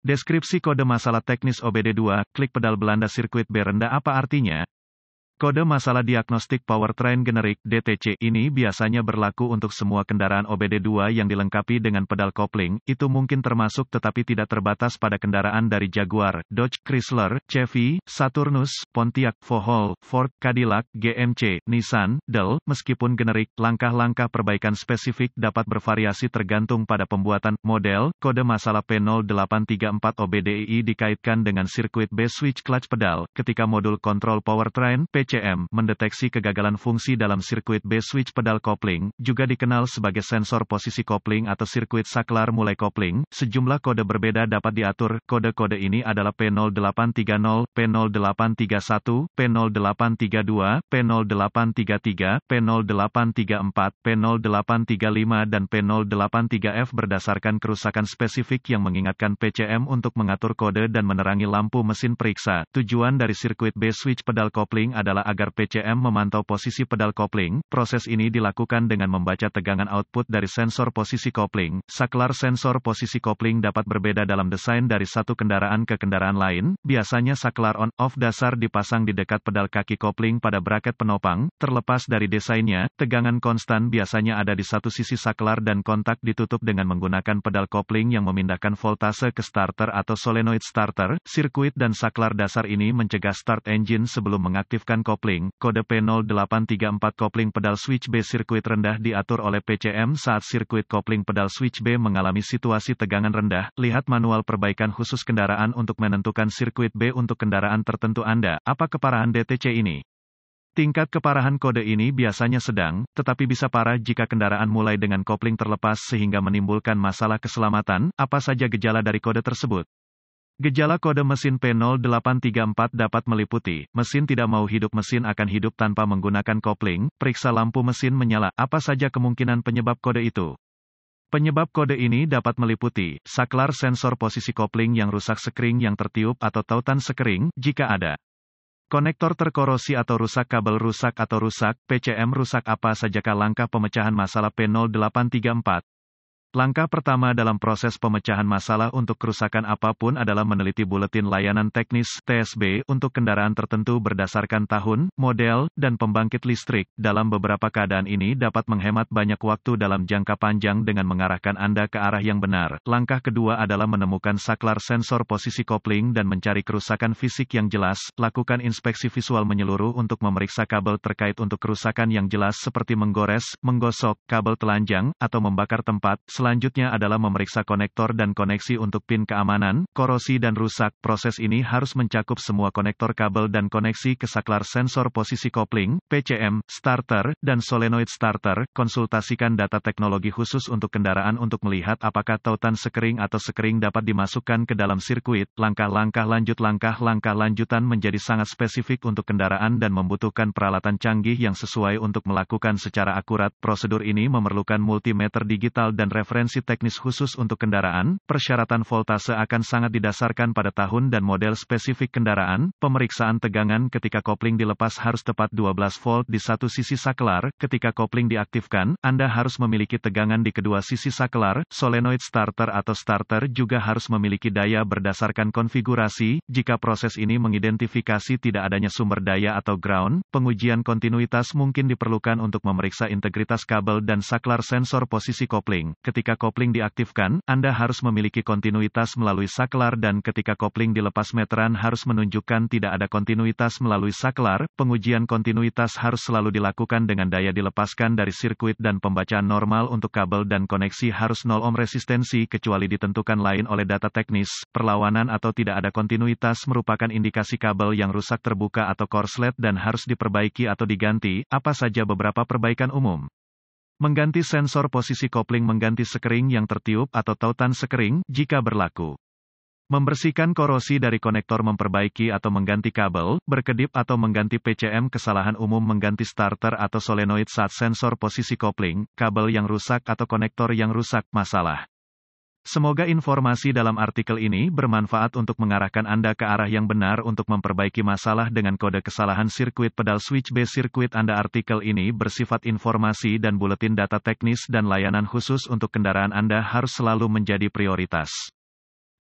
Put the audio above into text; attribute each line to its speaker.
Speaker 1: Deskripsi kode masalah teknis OBD2, klik pedal Belanda sirkuit B rendah apa artinya? Kode masalah diagnostik powertrain generik (DTC) ini biasanya berlaku untuk semua kendaraan OBD2 yang dilengkapi dengan pedal kopling. Itu mungkin termasuk tetapi tidak terbatas pada kendaraan dari Jaguar, Dodge, Chrysler, Chevy, Saturnus, Pontiac, Ford, Ford, Cadillac, GMC, Nissan, Dell. Meskipun generik, langkah-langkah perbaikan spesifik dapat bervariasi tergantung pada pembuatan, model. Kode masalah P0834 OBDII dikaitkan dengan sirkuit B switch clutch pedal ketika modul kontrol powertrain PCM mendeteksi kegagalan fungsi dalam sirkuit B switch pedal kopling, juga dikenal sebagai sensor posisi kopling atau sirkuit saklar mulai kopling. Sejumlah kode berbeda dapat diatur. Kode-kode ini adalah P0830, P0831, P0832, P0833, P0834, P0835 dan P0833F berdasarkan kerusakan spesifik yang mengingatkan PCM untuk mengatur kode dan menerangi lampu mesin periksa. Tujuan dari sirkuit B switch pedal kopling adalah agar PCM memantau posisi pedal kopling. Proses ini dilakukan dengan membaca tegangan output dari sensor posisi kopling. Saklar sensor posisi kopling dapat berbeda dalam desain dari satu kendaraan ke kendaraan lain. Biasanya saklar on-off dasar dipasang di dekat pedal kaki kopling pada braket penopang. Terlepas dari desainnya, tegangan konstan biasanya ada di satu sisi saklar dan kontak ditutup dengan menggunakan pedal kopling yang memindahkan voltase ke starter atau solenoid starter. Sirkuit dan saklar dasar ini mencegah start engine sebelum mengaktifkan kopling. Kode P0834 kopling pedal switch B sirkuit rendah diatur oleh PCM saat sirkuit kopling pedal switch B mengalami situasi tegangan rendah. Lihat manual perbaikan khusus kendaraan untuk menentukan sirkuit B untuk kendaraan tertentu Anda. Apa keparahan DTC ini? Tingkat keparahan kode ini biasanya sedang, tetapi bisa parah jika kendaraan mulai dengan kopling terlepas sehingga menimbulkan masalah keselamatan. Apa saja gejala dari kode tersebut? Gejala kode mesin P0834 dapat meliputi, mesin tidak mau hidup. Mesin akan hidup tanpa menggunakan kopling. Periksa lampu mesin menyala. Apa saja kemungkinan penyebab kode itu? Penyebab kode ini dapat meliputi, saklar sensor posisi kopling yang rusak, sekring yang tertiup atau tautan sekring, jika ada. Konektor terkorosi atau rusak, kabel rusak atau rusak, PCM rusak. Apa sajakah langkah pemecahan masalah P0834? Langkah pertama dalam proses pemecahan masalah untuk kerusakan apapun adalah meneliti buletin layanan teknis (TSB) untuk kendaraan tertentu berdasarkan tahun, model, dan pembangkit listrik. Dalam beberapa keadaan ini dapat menghemat banyak waktu dalam jangka panjang dengan mengarahkan Anda ke arah yang benar. Langkah kedua adalah menemukan saklar sensor posisi kopling dan mencari kerusakan fisik yang jelas. Lakukan inspeksi visual menyeluruh untuk memeriksa kabel terkait untuk kerusakan yang jelas seperti menggores, menggosok, kabel telanjang, atau membakar tempat. Selanjutnya adalah memeriksa konektor dan koneksi untuk pin keamanan, korosi dan rusak. Proses ini harus mencakup semua konektor kabel dan koneksi ke saklar sensor posisi kopling, PCM, starter, dan solenoid starter. Konsultasikan data teknologi khusus untuk kendaraan untuk melihat apakah tautan sekring atau sekring dapat dimasukkan ke dalam sirkuit. Langkah-langkah lanjutan menjadi sangat spesifik untuk kendaraan dan membutuhkan peralatan canggih yang sesuai untuk melakukan secara akurat. Prosedur ini memerlukan multimeter digital dan referensi teknis khusus untuk kendaraan. Persyaratan voltase akan sangat didasarkan pada tahun dan model spesifik kendaraan. Pemeriksaan tegangan ketika kopling dilepas harus tepat 12 volt di satu sisi saklar. Ketika kopling diaktifkan, Anda harus memiliki tegangan di kedua sisi saklar. Solenoid starter atau starter juga harus memiliki daya berdasarkan konfigurasi. Jika proses ini mengidentifikasi tidak adanya sumber daya atau ground, pengujian kontinuitas mungkin diperlukan untuk memeriksa integritas kabel dan saklar sensor posisi kopling. Ketika kopling diaktifkan, Anda harus memiliki kontinuitas melalui saklar dan ketika kopling dilepas meteran harus menunjukkan tidak ada kontinuitas melalui saklar. Pengujian kontinuitas harus selalu dilakukan dengan daya dilepaskan dari sirkuit dan pembacaan normal untuk kabel dan koneksi harus 0 ohm resistensi kecuali ditentukan lain oleh data teknis. Perlawanan atau tidak ada kontinuitas merupakan indikasi kabel yang rusak, terbuka atau korslet dan harus diperbaiki atau diganti. Apa saja beberapa perbaikan umum? Mengganti sensor posisi kopling, mengganti sekring yang tertiup atau tautan sekring, jika berlaku. Membersihkan korosi dari konektor, memperbaiki atau mengganti kabel, berkedip atau mengganti PCM. Kesalahan umum mengganti starter atau solenoid saat sensor posisi kopling, kabel yang rusak atau konektor yang rusak. Masalah. Semoga informasi dalam artikel ini bermanfaat untuk mengarahkan Anda ke arah yang benar untuk memperbaiki masalah dengan kode kesalahan sirkuit pedal switch B sirkuit Anda. Artikel ini bersifat informasi dan buletin data teknis dan layanan khusus untuk kendaraan Anda harus selalu menjadi prioritas.